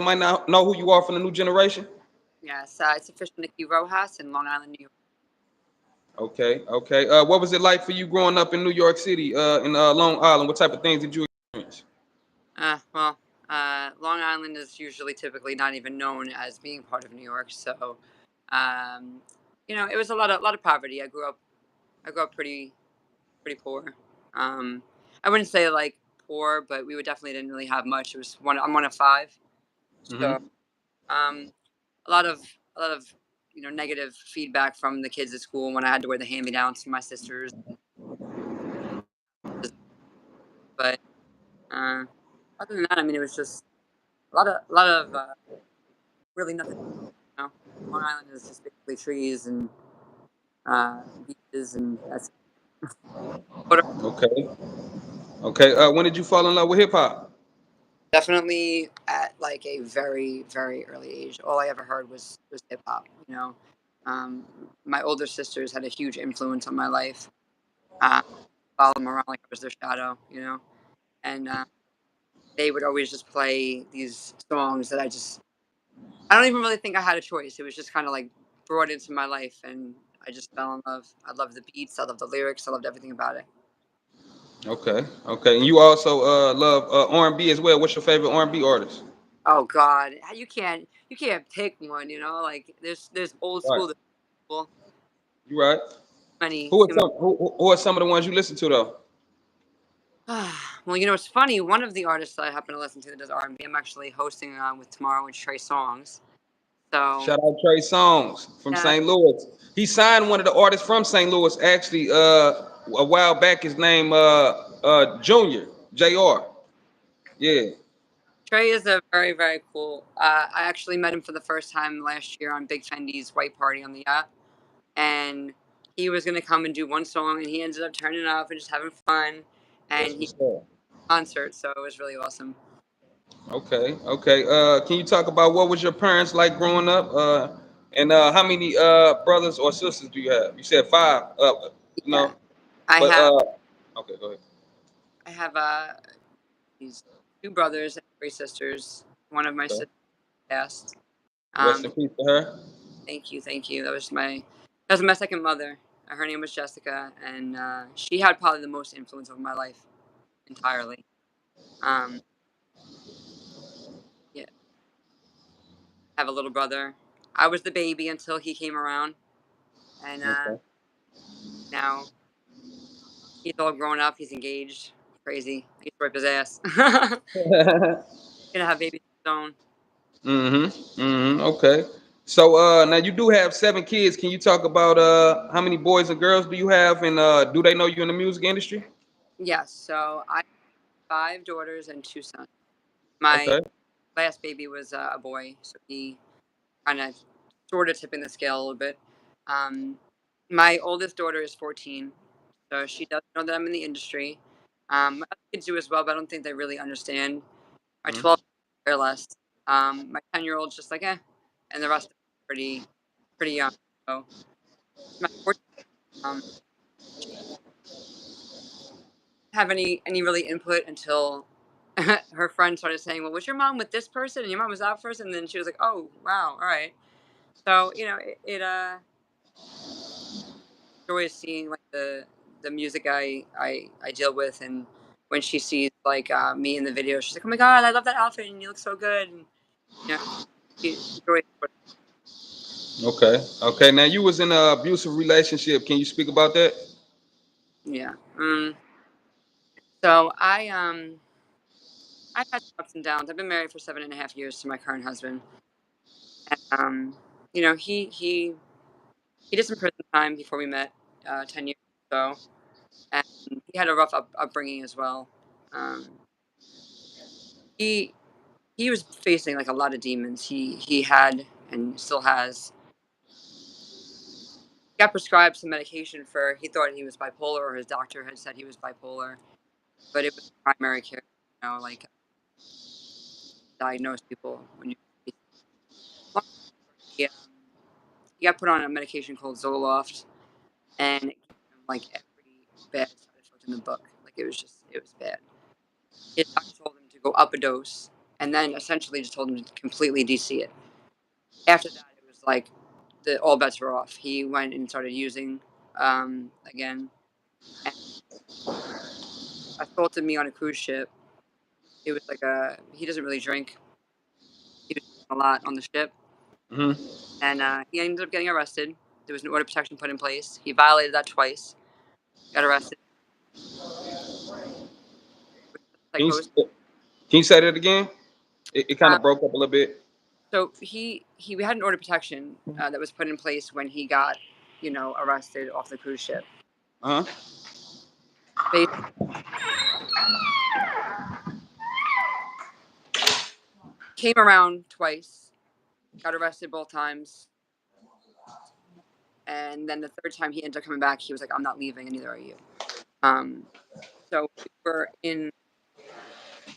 might not know who you are from the new generation? Yes, it's official NYKKI ROJAS in Long Island, New York. Okay, okay. What was it like for you growing up in New York City, in Long Island? What type of things did you experience? Well, Long Island is usually typically not even known as being part of New York, so um, it was a lot of poverty. I grew up pretty poor. I wouldn't say like poor, but we would definitely didn't really have much. It was one. I'm one of five, so Mm-hmm. um, a lot of a lot of negative feedback from the kids at school when I had to wear the hand me downs for my sisters. But uh, other than that, I mean, it was just a lot of really nothing. You know, Long Island is just basically trees and beaches, and that's what Okay, okay. When did you fall in love with hip hop? definitely at like a very very early age. All I ever heard was hip hop. Um, my older sisters had a huge influence on my life. Uh, Followed them around like I was their shadow. And they would always just play these songs that I don't even really think I had a choice. It was just kind of like brought into my life, and I just fell in love. I loved the beats. I loved the lyrics. I loved everything about it. Okay, okay. And you also love R&B as well. What's your favorite R&B artist? Oh God, you can't pick one. Like there's old Right, school, there's new school, you right. many Who are too many. who are some of the ones you listen to though? Well, it's funny. One of the artists that I happen to listen to that does R&B, I'm actually hosting with tomorrow with Trey Songs. So Shout out Trey Songz from yeah, St. Louis. He signed one of the artists from St. Louis actually a while back. His name Junior Jr. Yeah. Trey is a very very cool. I actually met him for the first time last year on Big Fendi's White Party on the yacht, and he was gonna come and do one song, and he ended up turning up and just having fun, That's and he what's up. concert, so it was really awesome. Okay, okay. Can you talk about what was your parents like growing up? And how many brothers or sisters do you have? You said five. You Yeah, know, I but have okay, go ahead. I have these two brothers and three sisters. One of my Okay. sisters passed. Rest Um, in peace to her. thank you, thank you. That was my second mother. Her name was Jessica, and she had probably the most influence over my life entirely. Um, yeah, I have a little brother. I was the baby until he came around, and Okay. now he's all grown up. He's engaged. Crazy. I used to whip his ass. Gonna have babies of his own. Mm-hmm. Mm-hmm. Okay. So now you do have seven kids. Can you talk about how many boys and girls do you have, and do they know you in the music industry? Yes. So I have 5 daughters and 2 sons. My Okay. last baby was a boy, so he kind of sort of tipping the scale a little bit. Um, my oldest daughter is 14, so she does know that I'm in the industry. My other kids do as well, but I don't think they really understand. My Mhm. 12 or less. My 10-year-old's just like and the rest are pretty young. So my 14, um, have any really input until her friend started saying, "Well, was your mom with this person and your mom was that person?" And then she was like, "Oh, wow, all right." So it always seeing like the music I deal with, and when she sees like me in the video, she's like, "Oh my god, I love that outfit and you look so good." And you know, she always, Okay. Okay. Now you was in an abusive relationship. Can you speak about that? yeah. So I've had some ups and downs. I've been married for 7.5 years to my current husband, and he did some prison time before we met 10 years ago, and he had a rough upbringing as well. Um, he he was facing like a lot of demons. He had and still has. Got prescribed some medication for. He thought he was bipolar, or his doctor had said he was bipolar, but it was primary care. Like diagnose people when you. He, he got put on a medication called Zoloft, and it gave him like every bad side effect in the book. Like it was bad. His doctor told him to go up a dose, and then essentially just told him to completely DC it. After that, it was like all bets were off. He went and started using again, and assaulted me on a cruise ship. It was like he doesn't really drink. He was drinking a lot on the ship, Mm-hmm. and he ended up getting arrested. There was an order of protection put in place. He violated that twice. Got arrested. Can you Psychosis. can you say that again? It kind Um, of broke up a little bit. so we had an order of protection that was put in place when he got, arrested off the cruise ship. Uh huh. They came around twice, got arrested both times, and then the third time he ended up coming back. He was like, "I'm not leaving, and neither are you." Um, so we were in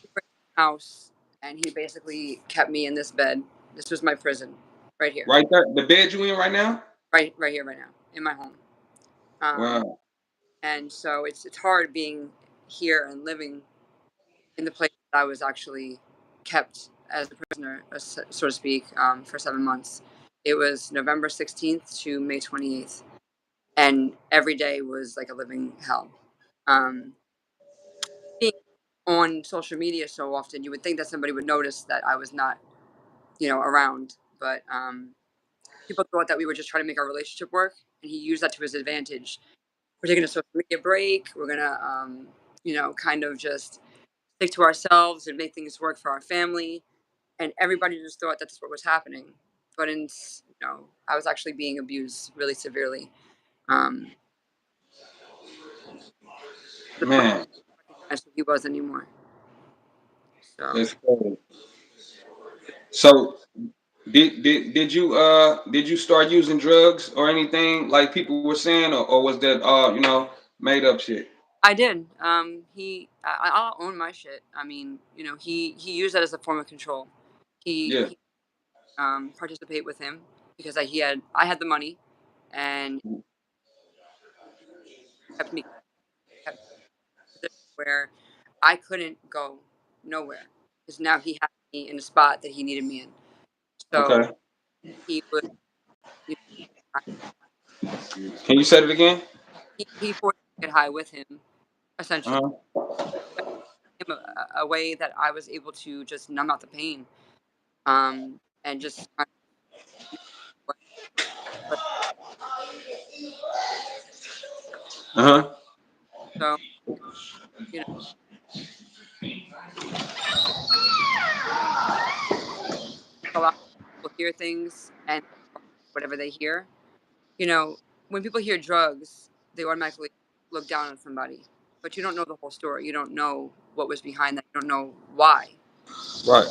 the house, and he basically kept me in this bed. This was my prison, right here, Right there, the bed you in right now. right here, right now, in my home. Um, Wow. and so it's hard being here and living in the place that I was actually kept as a prisoner, so to speak, for 7 months. It was November 16th to May 28th, and every day was like a living hell. Um, being on social media so often, you would think that somebody would notice that I was not, around, but people thought that we were just trying to make our relationship work, and he used that to his advantage. We're taking a social media break. We're gonna, kind of just stick to ourselves and make things work for our family. And everybody just thought that's what was happening. But I was actually being abused really severely. Um, the person Man, didn't recognize who he was anymore. So that's crazy. So did you start using drugs or anything like people were saying, or was that made up shit? I did. I'll own my shit. I mean, he used that as a form of control. Yeah. He participate with him because I had the money, and kept me kept me in a position where I couldn't go nowhere because now he had me in a spot that he needed me in. So Okay. he would, you know, Can you say it again? he forced me to get high with him essentially. Uh Him a way that I was able to just numb out the pain, and just kind of what, what huh. so you know a lot of people hear things and whatever they hear, you know, when people hear drugs, they automatically look down on somebody, but you don't know the whole story. You don't know what was behind that. You don't know why. Right.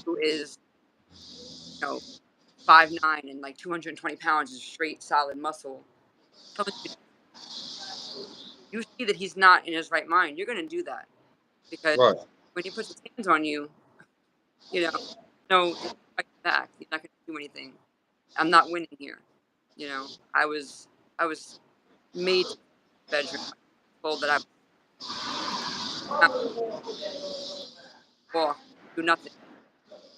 Who is, 5'9" and like 220 pounds is straight solid muscle. Telling you see that he's not in his right mind, you're gonna do that because Right. when he puts his hands on you, you know, no, there's no fight back. You're not gonna do anything. I'm not winning here. I was made to the bedroom. I was told that I was not walk, do nothing.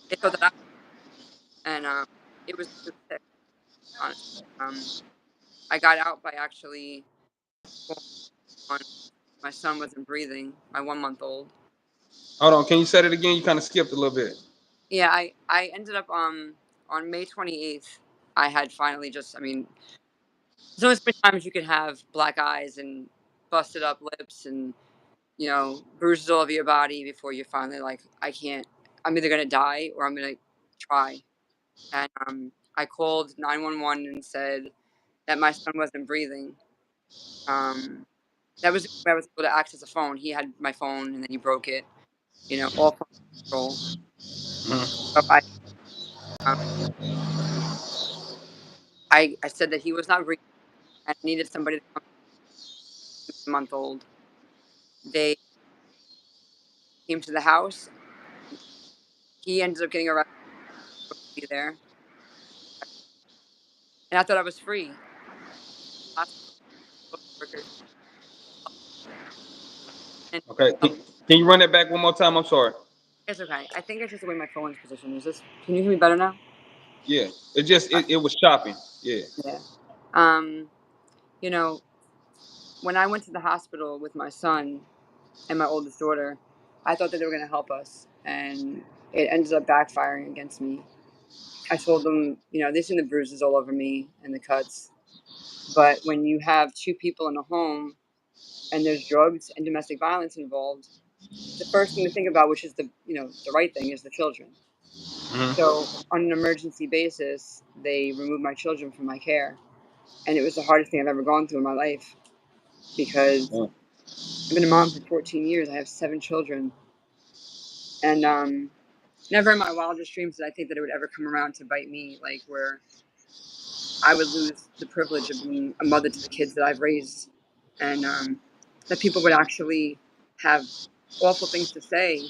They thought that and it was sick, honestly. I got out by actually going on. My son wasn't breathing. My 1 month old. Hold on. Can you say it again? You kind of skipped a little bit. Yeah, I ended up on May 28th. I had finally just. I mean, there's only so many times you could have black eyes and busted up lips and bruises all over your body before you're finally like, I can't. I'm either gonna die or I'm gonna try. And I called 911 and said that my son wasn't breathing. Um, that was the only way I was able to access a phone. He had my phone and then he broke it. All phone control. Mhm. So um, I said that he was not breathing and I needed somebody to come a month old. They came to the house. He ended up getting arrested for me there, and I thought I was free. Hospital social workers and Okay. Can you run that back one more time? I'm sorry. It's okay. I think it's just the way my phone's positioned. Can you hear me better now? Yeah, it just it was chopping. Yeah. Yeah. Um, you know, when I went to the hospital with my son and my oldest daughter, I thought that they were going to help us, and it ended up backfiring against me. I told them, they've seen the bruises all over me and the cuts, but when you have two people in a home and there's drugs and domestic violence involved, the first thing to think about, which is the right thing, is the children. Hmm. So on an emergency basis, they removed my children from my care, and it was the hardest thing I've ever gone through in my life because I've been a mom for 14 years. I have 7 children, and never in my wildest dreams did I think that it would ever come around to bite me, like where I would lose the privilege of being a mother to the kids that I've raised, and that people would actually have awful things to say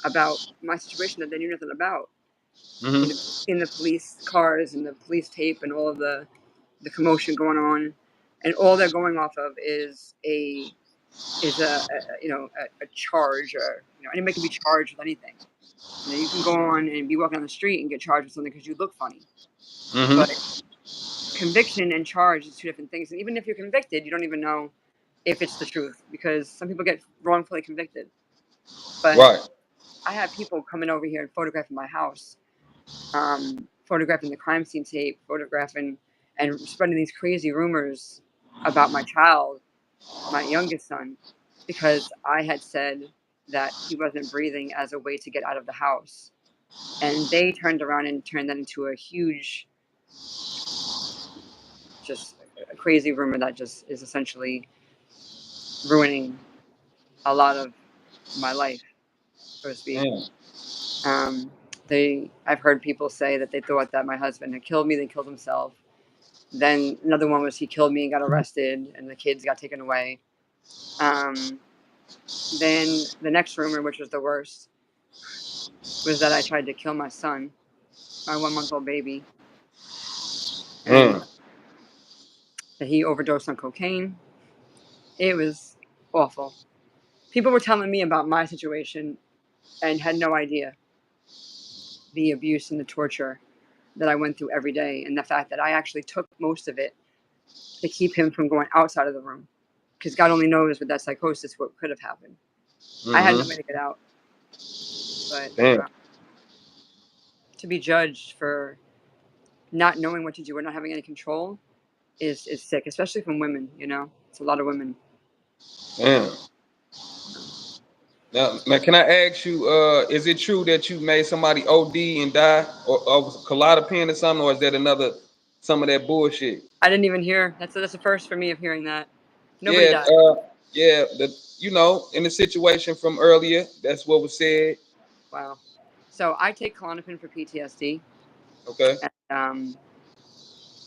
about my situation that they knew nothing about. You know, Hmm. in the police cars and the police tape and all of the commotion going on, and all they're going off of is a charge, or anybody can be charged with anything. You can go on and be walking on the street and get charged with something because you look funny, Hmm. but conviction and charge is two different things. And even if you're convicted, you don't even know if it's the truth because some people get wrongfully convicted. But Right. I had people coming over here and photographing my house, photographing the crime scene tape, photographing and spreading these crazy rumors about my child, my youngest son, because I had said that he wasn't breathing as a way to get out of the house. And they turned around and turned that into a huge, just a crazy rumor that just is essentially ruining a lot of my life, so to speak. Damn. Um, I've heard people say that they thought that my husband had killed me, then killed himself. Then another one was he killed me and got arrested, and the kids got taken away. Um, then the next rumor, which was the worst, was that I tried to kill my son, my 1-month-old baby, and Damn. that he overdosed on cocaine. It was awful. People were telling me about my situation and had no idea the abuse and the torture that I went through every day, and the fact that I actually took most of it to keep him from going outside of the room. Because God only knows with that psychosis what could have happened. I had no way Hmm. to get out, but Damn. to be judged for not knowing what to do or not having any control is sick, especially from women. It's a lot of women. Damn. You Now, man, can I ask you, is it true that you made somebody OD and die, or was Colada or something, or is that some of that bullshit? I didn't even hear. That's the first for me of hearing that. Nobody Yeah, died. yeah, in the situation from earlier, that's what was said. Wow. So I take Klonopin for PTSD, Okay. and,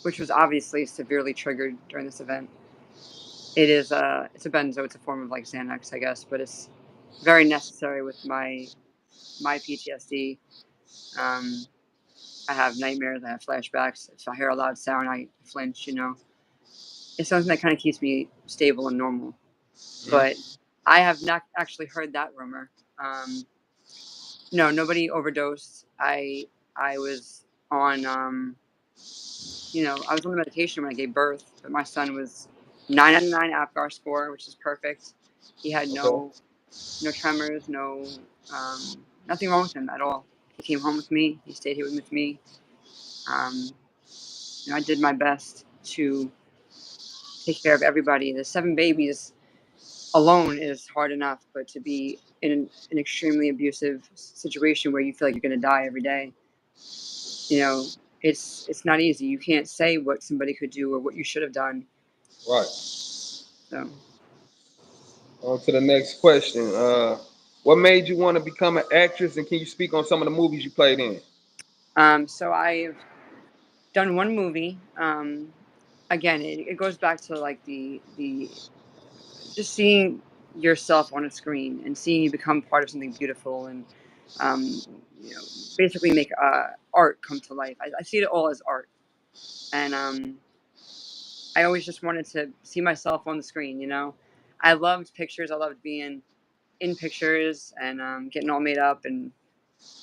which was obviously severely triggered during this event. It's a benzo. It's a form of like Xanax, I guess, but it's very necessary with my PTSD. Um, I have nightmares. I have flashbacks. If I hear a loud sound, I flinch. It's something that kind of keeps me stable and normal. But Mhm. I have not actually heard that rumor. Um, no, nobody overdosed. I was on I was on the medication when I gave birth, but my son was 9 out of 9 APGAR score, which is perfect. He had Okay. no tremors, nothing wrong with him at all. He came home with me. He stayed here with me. Um, I did my best to take care of everybody. The 7 babies alone is hard enough, but to be in an extremely abusive situation where you feel like you're going to die every day, you know, it's not easy. You can't say what somebody could do or what you should have done. Right. So, On to the next question. What made you want to become an actress, and can you speak on some of the movies you played in? so I've done one movie. Again, it goes back to like the just seeing yourself on a screen and seeing you become part of something beautiful and um, you know basically make art come to life. I see it all as art, and I always just wanted to see myself on the screen. I loved pictures. I loved being in pictures and getting all made up and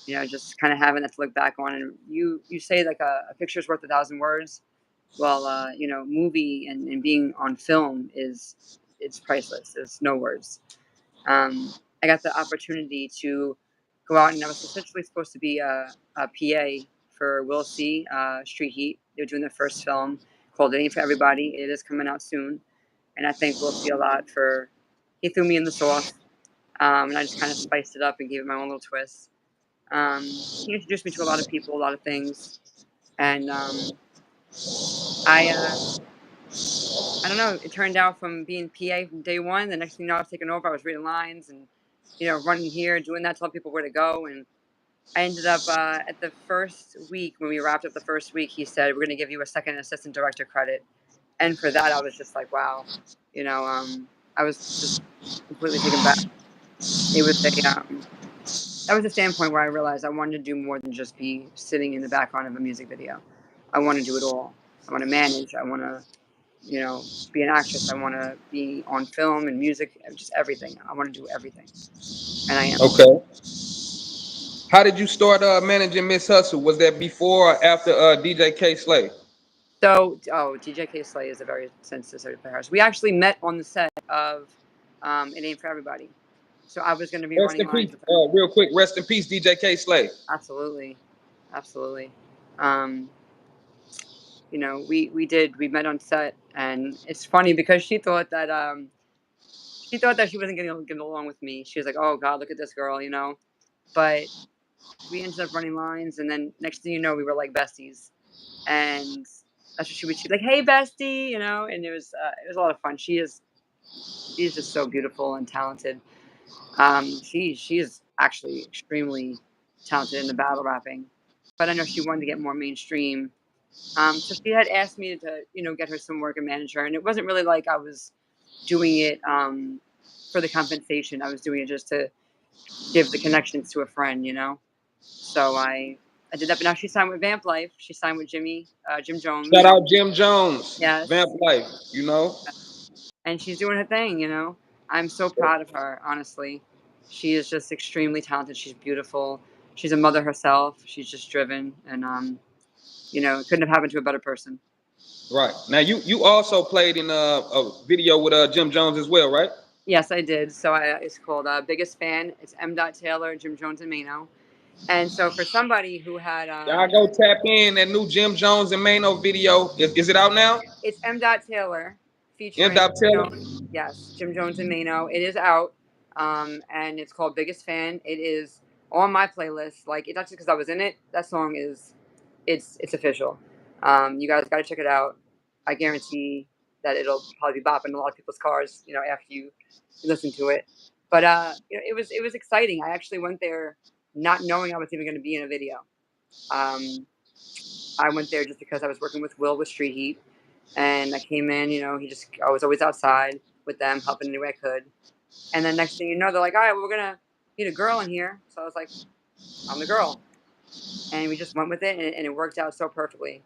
just kind of having that to look back on. And you say like a picture's worth 1,000 words. Well, movie and being on film it's priceless. There's no words. I got the opportunity to go out, and I was essentially supposed to be a PA for Will C. Street Heat. They were doing their first film called "It Ain't for Everybody." It is coming out soon, and I thank Will C. a lot for he threw me in the sauce, and I just kind of spiced it up and gave it my own little twist. He introduced me to a lot of people, a lot of things, and I don't know. It turned out from being PA from day one. The next thing you know, I was taking over. I was reading lines and running here, doing that, telling people where to go. And I ended up at the first week when we wrapped up the first week. He said, "We're going to give you a second assistant director credit." And for that, I was just like, "Wow," I was just completely taken back. It was that was a standpoint where I realized I wanted to do more than just be sitting in the background of a music video. I want to do it all. I want to manage. I want to be an actress. I want to be on film and music, just everything. I want to do everything, and I am. Okay. How did you start managing Miss Hustle? Was that before or after DJ K Slay? So, DJ Slay is a very sensitive person. We actually met on the set of It Ain't for Everybody. So I was going to be Rest running in lines peace. with him. Real quick, rest in peace, DJ K Slay. Absolutely, absolutely. Um, we met on set, and it's funny because she thought that she wasn't getting along with me. She was like, "Oh God, look at this girl," But we ended up running lines, and then next thing you know, we were like besties, and that's what she would. She'd be like, "Hey, bestie," and it was a lot of fun. She's just so beautiful and talented. She is actually extremely talented in the battle rapping, but I know she wanted to get more mainstream. So she had asked me to get her some work and manage her, and it wasn't really like I was doing it for the compensation. I was doing it just to give the connections to a friend. So I did that, but now she's signed with Vamp Life. She signed with Jim Shout Jones. out Jim Jones, Vamp Yes, Life. You know. and she's doing her thing. I'm so proud of her, honestly. She is just extremely talented. She's beautiful. She's a mother herself. She's just driven, and it couldn't have happened to a better person. Right. Now you also played in a video with Jim Jones as well, right? Yes, I did. So it's called Biggest Fan. It's M. Taylor, Jim Jones, and Mano. And so for somebody who had, Y'all go tap in that new Jim Jones and Mano video. Is it out now? it's M. Taylor M. featuring Taylor. yes, Jim Jones and Mano. It is out, and it's called Biggest Fan. It is on my playlist. Like it's not just because I was in it. That song it's official. You guys got to check it out. I guarantee that it'll probably be bopping in a lot of people's cars. After you listen to it. But it was exciting. I actually went there not knowing I was even going to be in a video. Um, I went there just because I was working with Will with Street Heat, and I came in. I was always outside with them, helping any way I could. And then next thing you know, they're like, "All right, well, we're gonna need a girl in here." So I was like, "I'm the girl," and we just went with it, and it worked out so perfectly.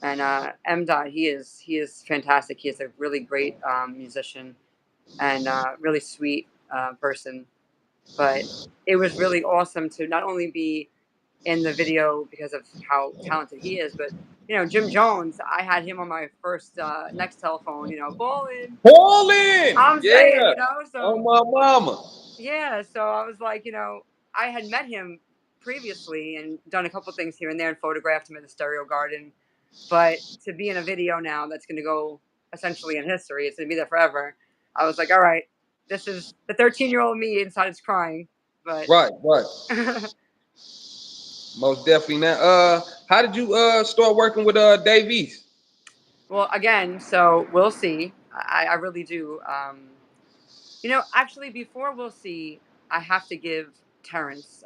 And M. Dot, he is fantastic. He is a really great musician and really sweet person. But it was really awesome to not only be in the video because of how talented he is, but Jim Jones, I had him on my first next telephone, ballin'. Ballin'! I'm saying, Yeah. Oh so my mama. yeah, so I was like, I had met him previously and done a couple things here and there and photographed him at the Stereo Garden. But to be in a video now that's going to go essentially in history, it's going to be there forever. I was like, all right, this is the 13-year-old me inside is crying. But Right, right. Most definitely. Now, how did you start working with Dave East? well, again, so we'll see. I really do. Actually, before we'll see, I have to give Terrence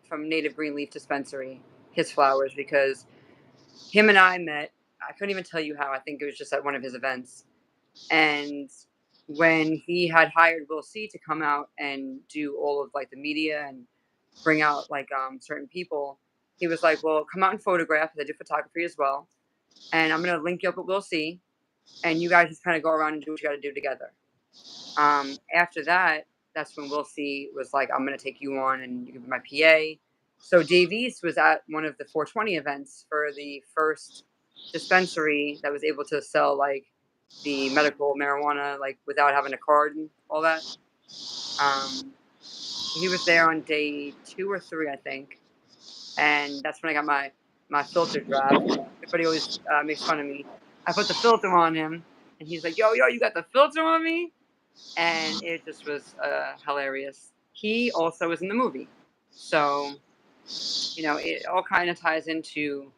from Native Greenleaf Dispensary his flowers because him and I met. I couldn't even tell you how. I think it was just at one of his events. And when he had hired Will C to come out and do all of like the media and bring out like certain people, he was like, "Well, come out and photograph. 'Cause I do photography as well, and I'm gonna link you up with Will C, and you guys just kind of go around and do what you got to do together." After that, that's when Will C was like, I'm gonna take you on and you can be my PA. So Dave East was at one of the 420 events for the first dispensary that was able to sell like the medical marijuana like without having a card and all that. Um, he was there on day 2 or 3, I think, and that's when I got my filter draft. And everybody always makes fun of me. I put the filter on him, and he's like, "Yo, you got the filter on me?" And it just was hilarious. He also was in the movie, so it all kind of ties into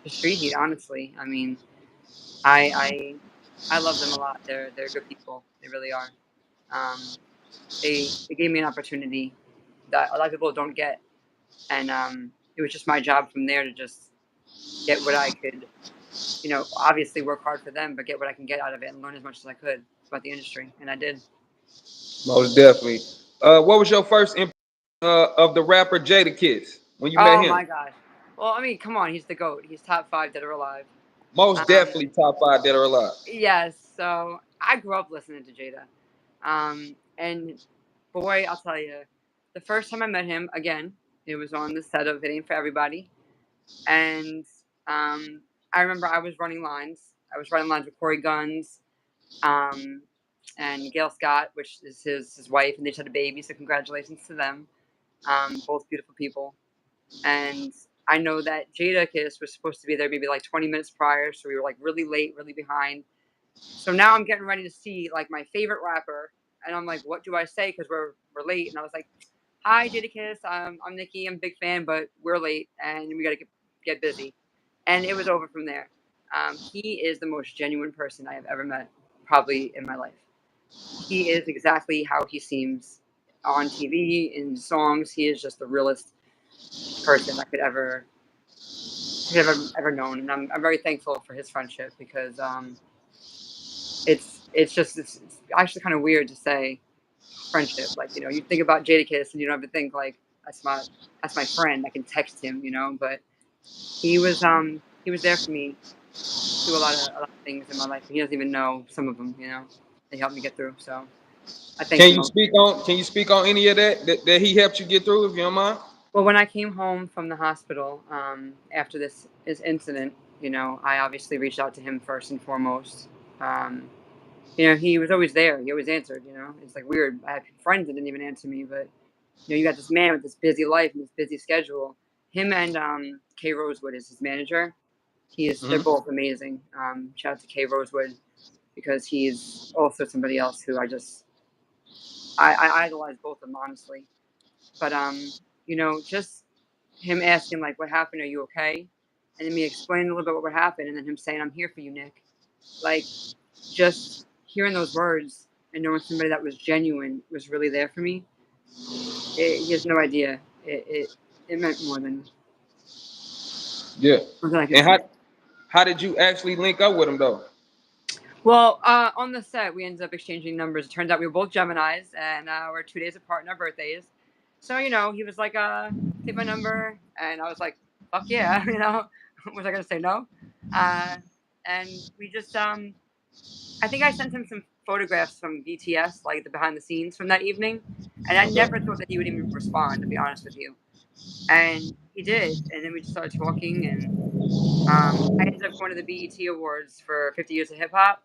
the street heat. Honestly, I mean, I love them a lot. They're good people. They really are. Um, they gave me an opportunity that a lot of people don't get, and it was just my job from there to just get what I could. Obviously work hard for them, but get what I can get out of it and learn as much as I could about the industry, and I did. Most definitely. What was your first impression of the rapper Jadakiss when you met Oh him? my gosh. Well, I mean, come on, he's the GOAT. He's top 5 dead or alive. Most Um, definitely top five that are alive. yes. So I grew up listening to Jada. And boy, I'll tell you, the first time I met him, again, it was on the set of It Ain't For Everybody. And I remember I was running lines. I was running lines with Corey Guns um, and Gail Scott, which is his wife, and they just had a baby. So congratulations to them. Both beautiful people. And I know that Jadakiss was supposed to be there maybe like 20 minutes prior, so we were like really late, really behind. So now I'm getting ready to see like my favorite rapper, and I'm like, what do I say? Because we're late, and I was like, hi Jadakiss, I'm Nikki, I'm a big fan, but we're late, and we got to get busy. And it was over from there. He is the most genuine person I have ever met, probably in my life. He is exactly how he seems on TV in songs. He is just the realest person I could have ever known, and I'm very thankful for his friendship because it's actually kind of weird to say friendship. Like you think about Jadakiss and you don't ever think like that's my friend. I can text him, but he was there for me through a lot of things in my life. And he doesn't even know some of them. They helped me get through. So I thank him. Can you speak on any of that he helped you get through, if you don't mind? Well, when I came home from the hospital after this incident, I obviously reached out to him first and foremost. Um, he was always there. He always answered. It's like weird. I had friends that didn't even answer me, but you got this man with this busy life and this busy schedule. Him and Kay Rosewood is his manager. They're Hmm. both amazing. Shout out to Kay Rosewood because he's also somebody else who I idolize both of them honestly. But just him asking like, "What happened? Are you okay?" And then me explaining a little bit what happened, and then him saying, "I'm here for you, Nick." Like, just hearing those words and knowing somebody that was genuine was really there for me. He has no idea. It meant Yeah. more than I could And say. how did you actually link up with him though? Well, on the set, we ended up exchanging numbers. It turns out we were both Geminis, and we're 2 days apart in our birthdays. So, he was like, take my number. And I was like, fuck yeah, Was I going to say no? Uh, and we just, I think I sent him some photographs from BTS, like the behind the scenes from that evening. And I Okay. never thought that he would even respond, to be honest with you. And he did. And then we just started talking, and I ended up going to the BET Awards for 50 Years of Hip Hop.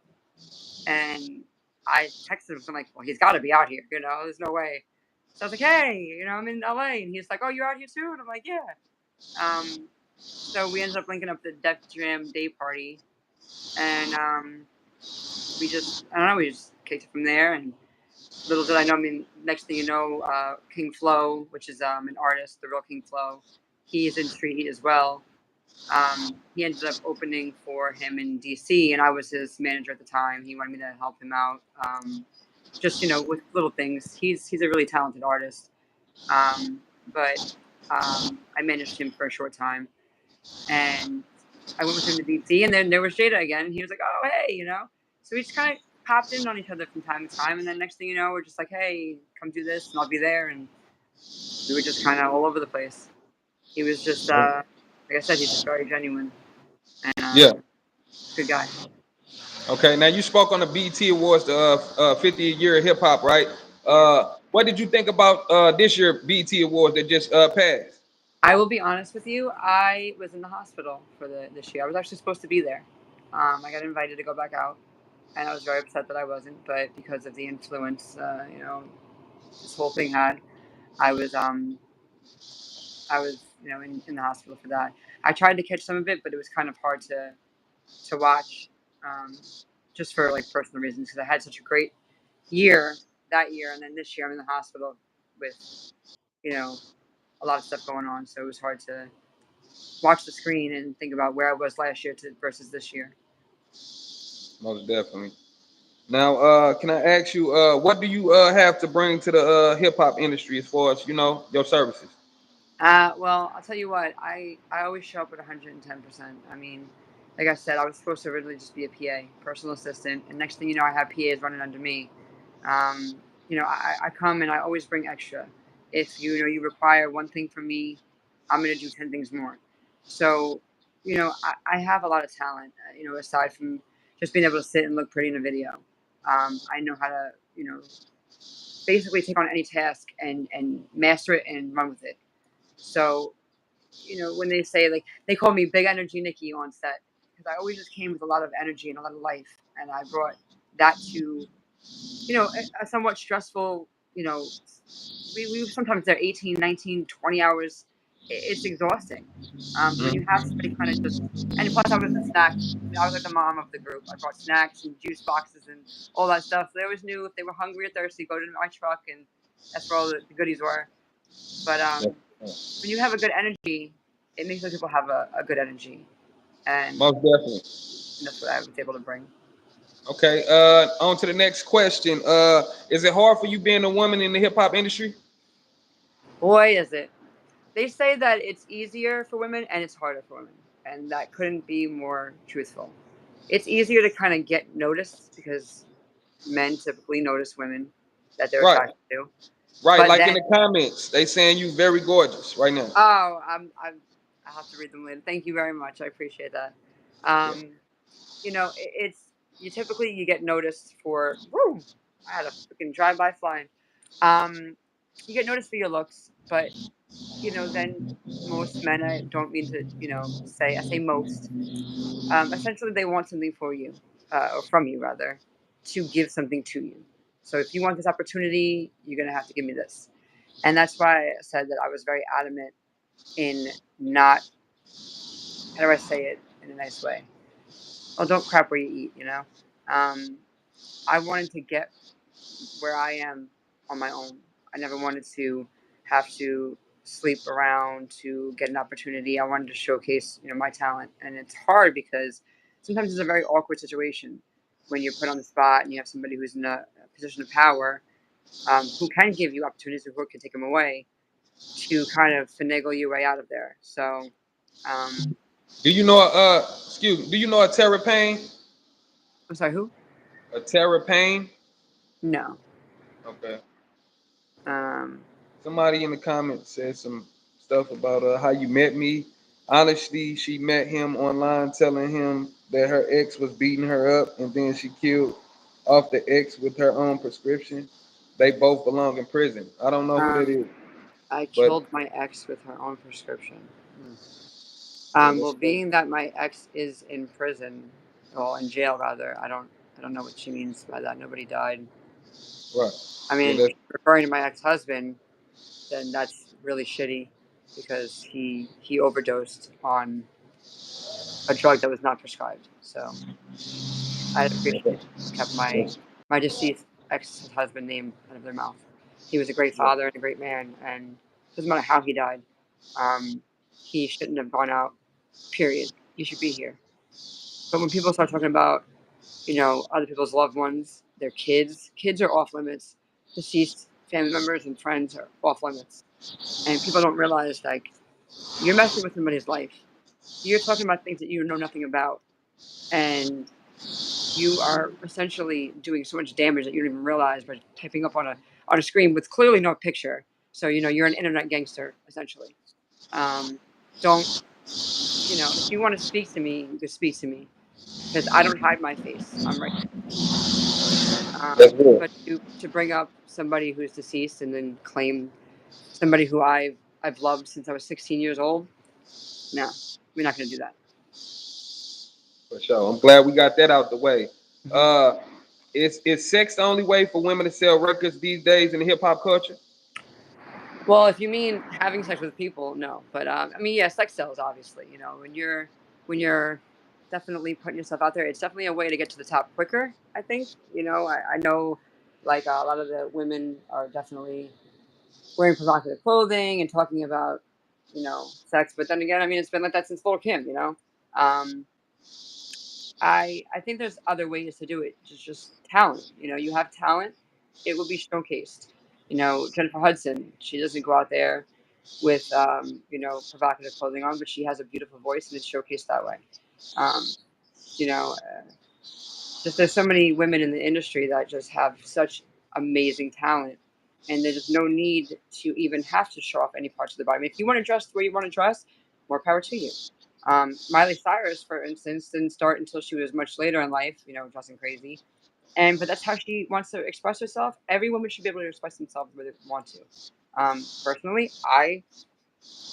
And I texted him, so I'm like, well, he's got to be out here, there's no way. So I was like, hey, I'm in LA. And he's like, oh, you're out here too? And I'm like, yeah. So we ended up linking up the Def Jam Day Party. And I don't know, we just kicked it from there. And little did I know, I mean, next thing you know, King Flo, which is an artist, the real King Flo, he's in Street Heat as well. He ended up opening for him in DC, and I was his manager at the time. He wanted me to help him out, just with little things. He's a really talented artist, but I managed him for a short time, and I went with him to DC, and then there was Jada again. And he was like, "Oh, hey," So we just kind of popped in on each other from time to time, and then next thing you know, we're just like, "Hey, come do this, and I'll be there," and we were just kind of all over the place. He was just, like I said, he's just very genuine and Yeah. good guy. Okay. Now you spoke on the BT Awards, the 50th year of hip hop, right? What did you think about this year BET Awards that just passed? I will be honest with you. I was in the hospital for this year. I was actually supposed to be there. I got invited to go back out, and I was very upset that I wasn't. But because of the influence, this whole thing had, I was I was in the hospital for that. I tried to catch some of it, but it was kind of hard to watch, um, just for like personal reasons because I had such a great year that year, and then this year I'm in the hospital with you know a lot of stuff going on, so it was hard to watch the screen and think about where I was last year to versus this year. Most definitely. Now, can I ask you, what do you have to bring to the hip hop industry as far as your services? Well, I'll tell you what, I always show up at 110%. I mean, like I said, I was supposed to originally just be a PA, personal assistant, and next thing you know, I have PAs running under me. I come and I always bring extra. If you require one thing from me, I'm gonna do 10 things more. So, I have a lot of talent. Aside from just being able to sit and look pretty in a video, I know how to basically take on any task and master it and run with it. So, when they say like they call me Big Energy Nikki on set because I always just came with a lot of energy and a lot of life, and I brought that to a somewhat stressful. We sometimes they're 18, 19, 20 hours. It's exhausting. When you have somebody kind of just and plus I was the snack. I was like the mom of the group. I brought snacks and juice boxes and all that stuff. So they always knew if they were hungry or thirsty, go to my truck, and that's where all the goodies were. But when you have a good energy, it makes other people have a good energy, and Most definitely. that's what I was able to bring. Okay. On to the next question. Is it hard for you being a woman in the hip hop industry? Boy, is it! They say that it's easier for women and it's harder for women, and that couldn't be more truthful. It's easier to kind of get noticed because men typically notice women that they're Right. attracted to, Right. but Like then in the comments, they saying you very gorgeous right now. oh, I'll have to read them later. Thank you very much. I appreciate that. Yeah. Um, it's you get noticed for. Woo! I had a freaking drive by flying. Um, you get noticed for your looks, but then most men, I don't mean to, say I say most. Essentially, they want something for you, or from you rather, to give something to you. So if you want this opportunity, you're gonna have to give me this, and that's why I said that I was very adamant in not. How do I say it in a nice way? Well, don't crap where you eat. Um, I wanted to get where I am on my own. I never wanted to have to sleep around to get an opportunity. I wanted to showcase, my talent, and it's hard because sometimes it's a very awkward situation when you're put on the spot and you have somebody who's in a position of power, who can give you opportunities or who can take them away to kind of finagle your way out of there. So, um, Do you know excuse me, do you know a Terra Payne? I'm sorry, who? A Terra Payne? No. Okay. Um, Somebody in the comments said some stuff about how you met me. Honestly, she met him online telling him that her ex was beating her up and then she killed off the ex with her own prescription. They both belong in prison. I don't know who that um, is, I but killed my ex with her own prescription. Hmm. yeah, Well, that's being that my ex is in prison, well, in jail rather, I don't know what she means by that. Nobody died. right. I Yeah, mean, if that's you're referring to my ex-husband, then that's really shitty because he overdosed on a drug that was not prescribed. So I'd yeah, appreciate if people kept my deceased ex-husband name out of their mouth. He was a great yeah. father and a great man, and it doesn't matter how he died. Um, he shouldn't have gone out. Period. He should be here. But when people start talking about, other people's loved ones, their kids are off limits. Deceased family members and friends are off limits. And people don't realize, like, you're messing with somebody's life. You're talking about things that you know nothing about. And you are essentially doing so much damage that you don't even realize by typing up on a screen with clearly no picture. So, you're an internet gangster, essentially. Don't, if you want to speak to me, you can speak to me because I don't hide my face. I'm right. That's real. But to bring up somebody who's deceased and then claim somebody who I've loved since I was 16 years old, no, we're not going to do that. For sure. I'm glad we got that out the way. Hmm. Uh, is sex the only way for women to sell records these days in the hip hop culture? Well, if you mean having sex with people, no. But I mean, yeah, sex sells. Obviously, when you're definitely putting yourself out there, it's definitely a way to get to the top quicker. I think. I know, like a lot of the women are definitely wearing provocative clothing and talking about, sex. But then again, I mean, it's been like that since Lil Kim. Um, I think there's other ways to do it. Just talent. You have talent, it will be showcased. Jennifer Hudson, she doesn't go out there with provocative clothing on, but she has a beautiful voice and it's showcased that way. Um, you know, uh, just there's so many women in the industry that just have such amazing talent, and there's no need to even have to show off any parts of the body. I mean, if you want to dress the way you want to dress, more power to you. Miley Cyrus, for instance, didn't start until she was much later in life, dressing crazy. But that's how she wants to express herself. Every woman should be able to express themselves where they want to. Personally, I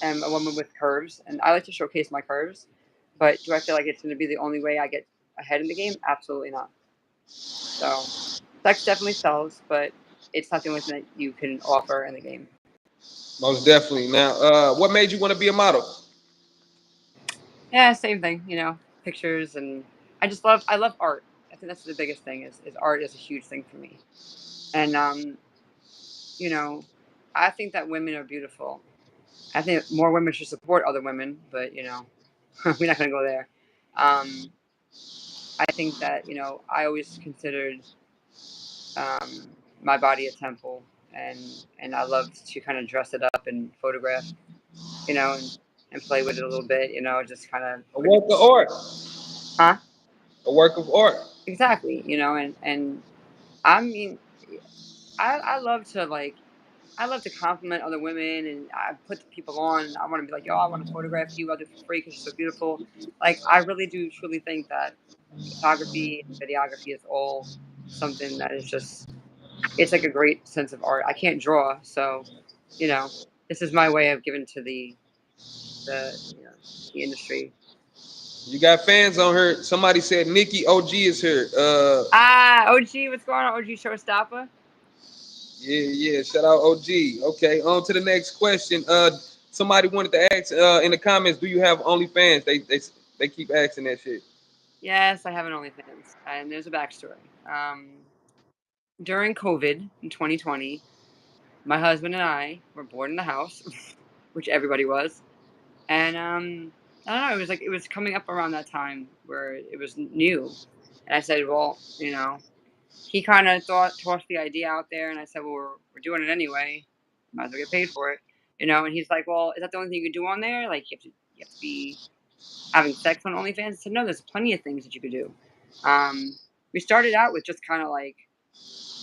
am a woman with curves, and I like to showcase my curves. But do I feel like it's going to be the only way I get ahead in the game? Absolutely not. So, sex definitely sells, but it's not the only thing that you can offer in the game. Most definitely. Now, what made you want to be a model? Yeah, same thing. Pictures, and I love art. I think that's the biggest thing is art is a huge thing for me. And you know, I think that women are beautiful. I think more women should support other women, but we're not going to go there. Um, I think that I always considered my body a temple, and I love to kind of dress it up and photograph, and play with it a little bit, just kind of A put it, work of art. huh? A work of art. Exactly, and I mean, I love to like. I love to compliment other women, and I put the people on. I want to be like, yo, I want to photograph you. I'll do it for free because you're so beautiful. Like, I really do truly think that photography and videography is all something that is just, it's like a great sense of art. I can't draw, so, you know, this is my way of giving to the industry. You got fans on here. Somebody said Nikki OG is here. Ah, OG, what's going on, OG Showstopper? Yeah, yeah. Shout out OG. Okay, on to the next question. Somebody wanted to ask in the comments, do you have OnlyFans? They keep asking that shit. Yes, I have an OnlyFans, and there's a backstory. During COVID in 2020, my husband and I were bored in the house, which everybody was, and I don't know. It was like it was coming up around that time where it was new, and I said, well, he kind of tossed the idea out there, and I said, well, we're doing it anyway. Might as well get paid for it, And he's like, well, is that the only thing you can do on there? Like you have to be having sex on OnlyFans. I said, no, there's plenty of things that you could do. Um, we started out with just kind of like,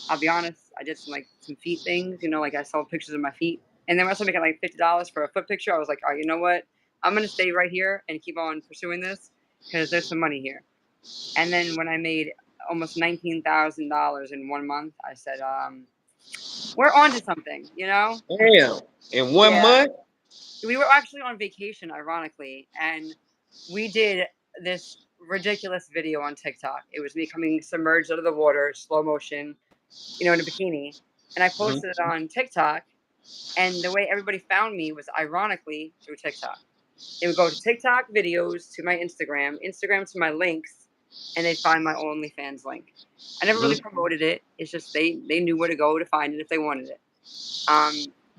I'll be honest, I did some feet things, like I saw pictures of my feet. And then when I started making like $50 for a foot picture, I was like, all right, you know what? I'm gonna stay right here and keep on pursuing this because there's some money here. And then when I made almost $19,000 in 1 month, I said, we're on to something. Damn. In one Yeah. month? We were actually on vacation, ironically, and we did this ridiculous video on TikTok. It was me coming submerged out of the water, slow motion, in a bikini. And I Mhm. posted it on TikTok. And the way everybody found me was ironically through TikTok. They would go to TikTok videos to my Instagram to my links, and they'd find my OnlyFans link. I never really Mhm. promoted it. It's just they knew where to go to find it if they wanted it.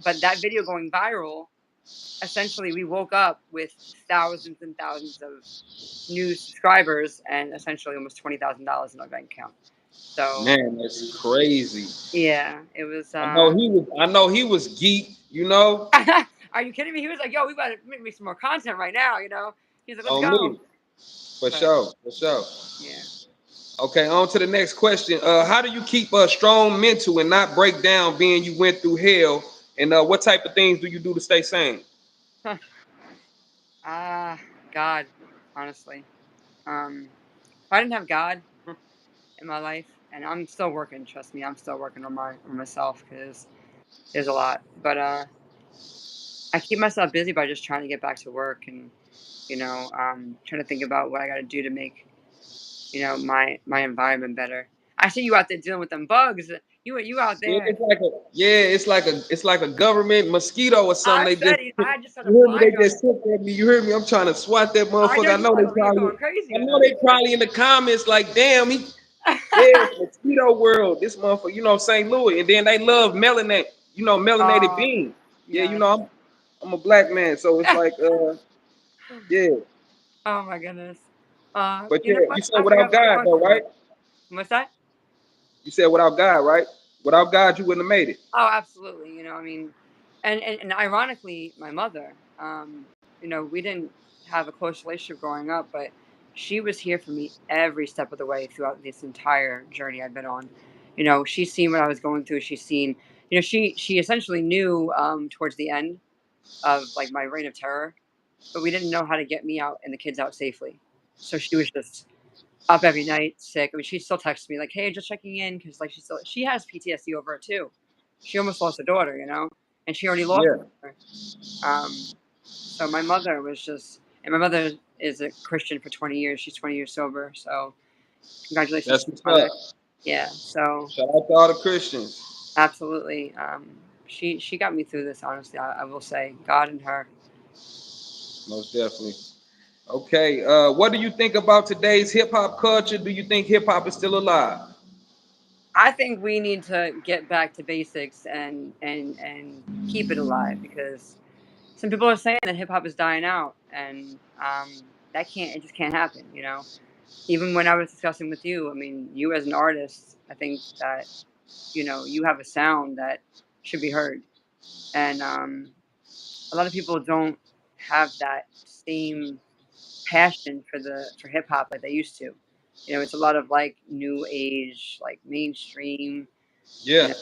But that video going viral, essentially we woke up with thousands and thousands of new subscribers and essentially almost $20,000 in our bank account. So Man, that's crazy. yeah, it was. I know he was geek, you know, Are you kidding me? He was like, "Yo, we got to make some more content right now." He's like, "Let's on go." me. For But sure. For sure. yeah, Okay, on to the next question. How do you keep a strong mental and not break down being you went through hell? And what type of things do you do to stay sane? ah, God, honestly, if I didn't have God in my life, and I'm still working. Trust me, I'm still working on myself because there's a lot. But I keep myself busy by just trying to get back to work and trying to think about what I got to do to make my environment better. I see you out there dealing with them bugs. You out Yeah, there. it's like a it's like a government mosquito or something. I They said just it. I just started you hear me? flying They on just it. took at me. You hear me? I'm trying to swat that I know motherfucker. you like over here going crazy I with know them. they probably in the comments like, damn, he yeah, mosquito world. This motherfucker, St. Louis, and then they love melanin, melanated Oh, beans. Yeah, yes. I'm a black man, so it's like yeah. Oh my goodness. But You know yeah, what? you said I without forgot what I was God going though, to right? with. What's that? You said without God, right? Without God, you wouldn't have made it. Oh, absolutely. I mean, and ironically, my mother, we didn't have a close relationship growing up, but she was here for me every step of the way throughout this entire journey I've been on. She's seen what I was going through. She's seen, she essentially knew towards the end of like my reign of terror, but we didn't know how to get me out and the kids out safely. So she was just up every night, sick. I mean, she still texts me like, "Hey, just checking in," because like she has PTSD over it too. She almost lost a daughter, and she already lost Yeah, her. So my mother was just, and my mother is a Christian for 20 years. She's 20 years sober. So congratulations that's to what's my mother. up. Yeah. So Shout out to all the Christians. absolutely. She got me through this. Honestly, I will say, God and her. Most definitely. Okay, what do you think about today's hip hop culture? Do you think hip hop is still alive? I think we need to get back to basics and keep it alive because some people are saying that hip hop is dying out, and it just can't happen. Even when I was discussing with you, I mean, you as an artist, I think that you have a sound that should be heard, and a lot of people don't have that same passion for hip hop like they used to. It's a lot of like new age, like mainstream. You Yeah, know,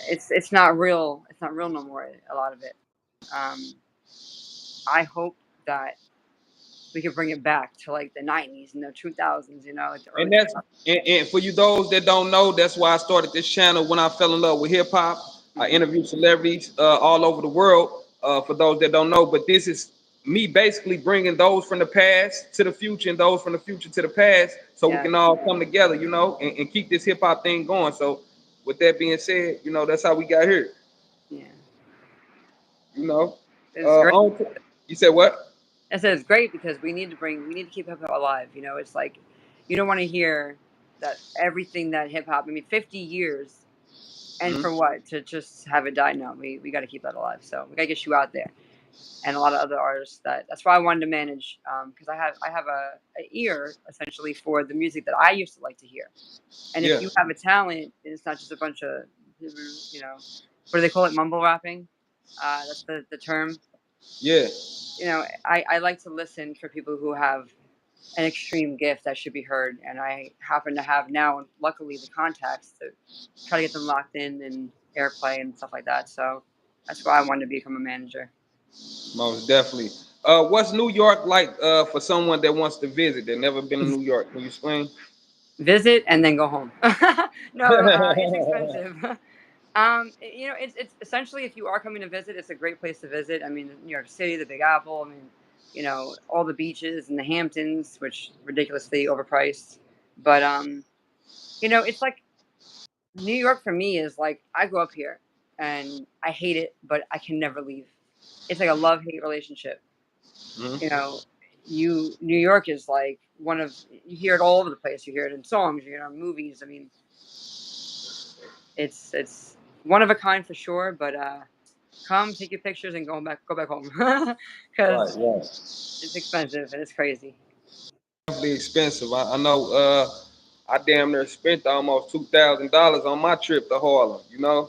it's not real. It's not real no more. A lot of it. Um, I hope that we could bring it back to like the '90s and the 2000s. Like the and early that's 2000s. and for you those that don't know, that's why I started this channel when I fell in love with hip hop. I Hmm. interview celebrities all over the world. For those that don't know, but this is me basically bringing those from the past to the future and those from the future to the past, so we Yeah, can all come together, and keep this hip hop thing going. So, with that being said, that's how we got here. yeah. You know, It's great. you said what? I said it's great because we need to keep hip hop alive. It's like you don't want to hear that everything that hip hop. I mean, 50 years, and for Mhm. what? To just have it die? No, we got to keep that alive. So we got to get you out there, and a lot of other artists. That's why I wanted to manage because I have a ear essentially for the music that I used to like to hear. And if Yeah, you have a talent, it's not just a bunch of what do they call it? Mumble rapping. That's the term. yeah. I like to listen for people who have an extreme gift that should be heard, and I happen to have now, luckily, the contacts to try to get them locked in and airplay and stuff like that. So that's why I wanted to become a manager. Most definitely. What's New York like for someone that wants to visit that never been to New York? Can you explain? Visit and then go home. No, it's expensive. It's essentially if you are coming to visit, it's a great place to visit. I mean, New York City, the Big Apple. I mean, all the beaches and the Hamptons, which ridiculously overpriced. But it's like New York for me is like I grew up here and I hate it, but I can never leave. It's like a love hate relationship. You Mhm. know, New York is like one of you hear it all over the place. You hear it in songs, you hear it in movies. I mean, it's one of a kind for sure. But come take your pictures and go back home Right, because right. it's expensive and it's crazy. Definitely expensive. I know. I damn near spent almost $2,000 on my trip to Harlem.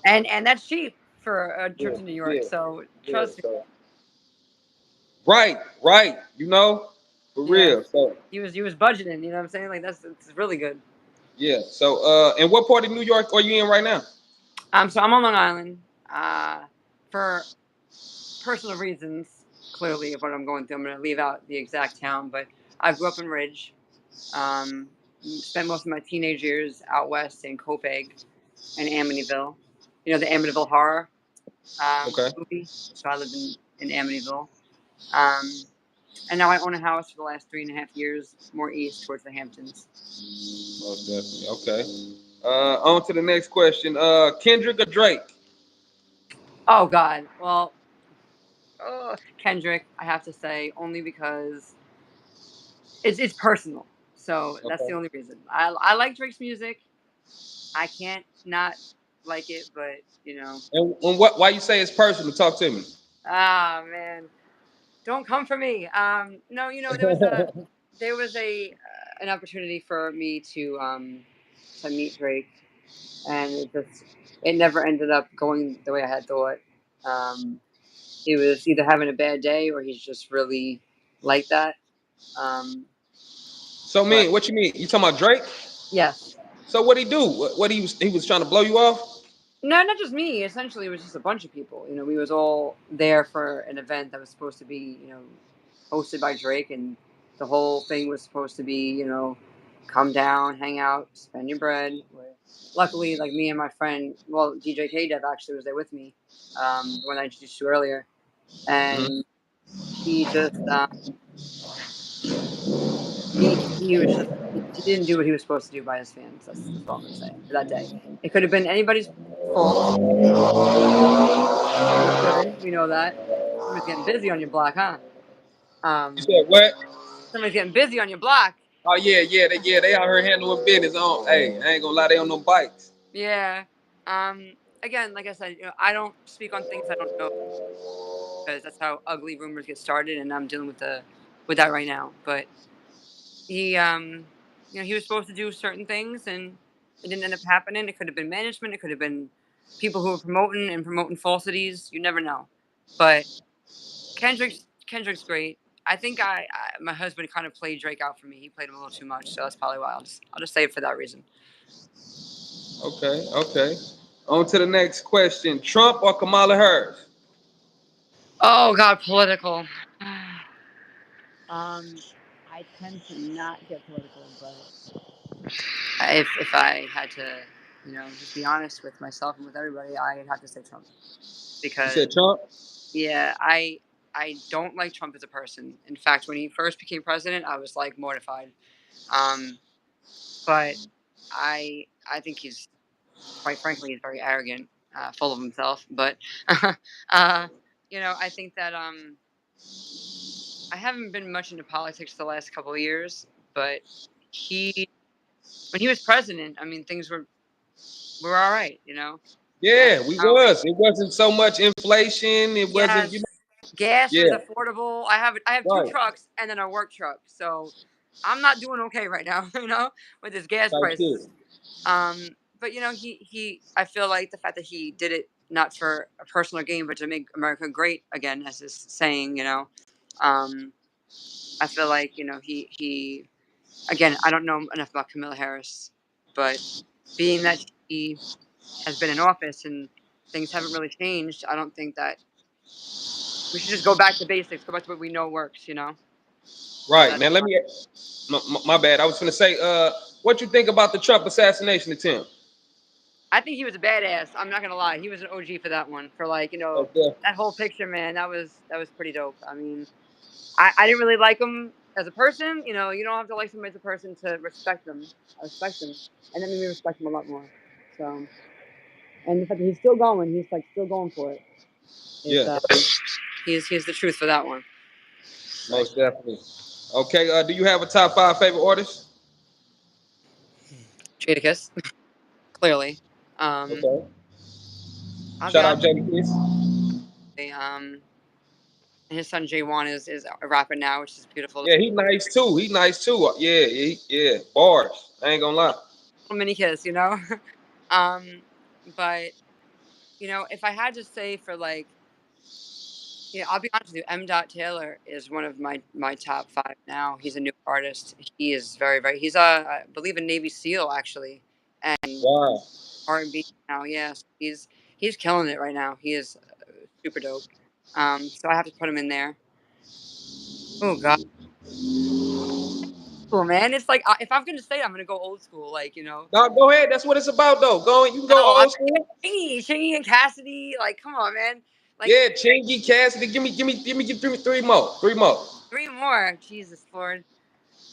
And that's cheap for a trip Yeah, to New York. yeah, So yeah. trust me. So right, right. For Yeah, real. So he was budgeting. You know what I'm saying? Like it's really good. yeah. So and what part of New York are you in right now? So I'm on Long Island. For personal reasons, clearly of what I'm going through, I'm going to leave out the exact town. But I grew up in Ridge. Um, spent most of my teenage years out west in Copiague and Amityville. You know the Amityville horror Okay. movie. So I lived in Amityville. Um, and now I own a house for the last 3.5 years, more east towards the Hamptons. Most definitely. Okay. On to the next question. Kendrick or Drake? Oh God. Well, Kendrick, I have to say, only because it's personal. So that's the Okay. only reason. I like Drake's music. I can't not like it, but And what? Why you say it's personal? Talk to me. ah man, don't come for me. No, there was a an opportunity for me to meet Drake, and it never ended up going the way I had thought. Um, he was either having a bad day or he's just really like that. Um, So, but what you mean? You talking about Drake? yes, So what he do? What he was trying to blow you off? no, not just me. Essentially, it was just a bunch of people. We was all there for an event that was supposed to be, hosted by Drake, and the whole thing was supposed to be, come down, hang out, spend your bread. Luckily, like me and my friend, well, DJ K Dev actually was there with me, the one I introduced you earlier, Mhm. and he just he was just he didn't do what he was supposed to do by his fans. That's all I'm gonna say for that day. It could have been anybody's fault. It could. We know that. Somebody's getting busy on your block, huh? You Um, said what? somebody's getting busy on your block. Oh yeah, they out here handling business on. Hey, I ain't gonna lie, they on no bikes. Yeah. Again, like I said, I don't speak on things I don't know because that's how ugly rumors get started, and I'm dealing with that right now. But he, he was supposed to do certain things, and it didn't end up happening. It could have been management. It could have been people who were promoting falsities. You never know. But Kendrick's great. I think my husband kind of played Drake out for me. He played him a little too much, so that's probably why I'll just say it for that reason. Okay, okay. On to the next question. Trump or Kamala Harris? Oh God, political. um, I tend to not get political, but if I had to, just be honest with myself and with everybody, I'd have to say Trump You because said Trump? yeah, I don't like Trump as a person. In fact, when he first became president, I was like mortified. Um, but I think he's quite frankly, he's very arrogant, full of himself. But I think that I haven't been much into politics the last couple of years, but he when he was president, I mean, things were all right, and Yeah, we now was. It wasn't so much inflation. It wasn't, yes, gas was yeah, affordable. I have two right. trucks and then a work truck, so I'm not doing okay right now, with his gas Type shit. prices. But he I feel like the fact that he did it not for a personal gain, but to make America great again, as his saying, um, I feel like he again. I don't know enough about Camilla Harris, but being that she has been in office and things haven't really changed, I don't think that we should just go back to basics, go back to what we know works. Right. That's Now let me my bad. I was gonna say, what you think about the Trump assassination attempt? I think he was a badass. I'm not gonna lie, he was an OG for that one. For like Okay. that whole picture, man. That was pretty dope. I mean, I didn't really like him as a person. You don't have to like somebody as a person to respect them. I respect him, and that made me respect him a lot more. So, and the fact that he's still going, he's like still going for it. Is Yeah, he's the truth for that one. But most definitely. Okay, do you have a top five favorite artists? Jadakiss, clearly. Um, Okay. I'll be Shout honest. out Jadakiss. His son Jay Wan is a rapper now, which is beautiful. Yeah, he nice too. He nice too. Yeah, yeah. Bars. I ain't gonna lie. Little mini kiss. um, but if I had to say for like, I'll be honest with you, M. Dot Taylor is one of my top five now. He's a new artist. He is very very. He's I believe a Navy SEAL actually, and Wow. R&B now. Yes, he's killing it right now. He is super dope. So I have to put him in there. Oh God, school, man. It's like if I'm gonna say I'm gonna go old school, like No, go ahead. That's what it's about, though. Go. You can go No, I'm old school. Chingy and Cassidy. Like, come on, man. Like Yeah, Chingy, Cassidy. Give me three more. Three more. three more. Jesus Lord.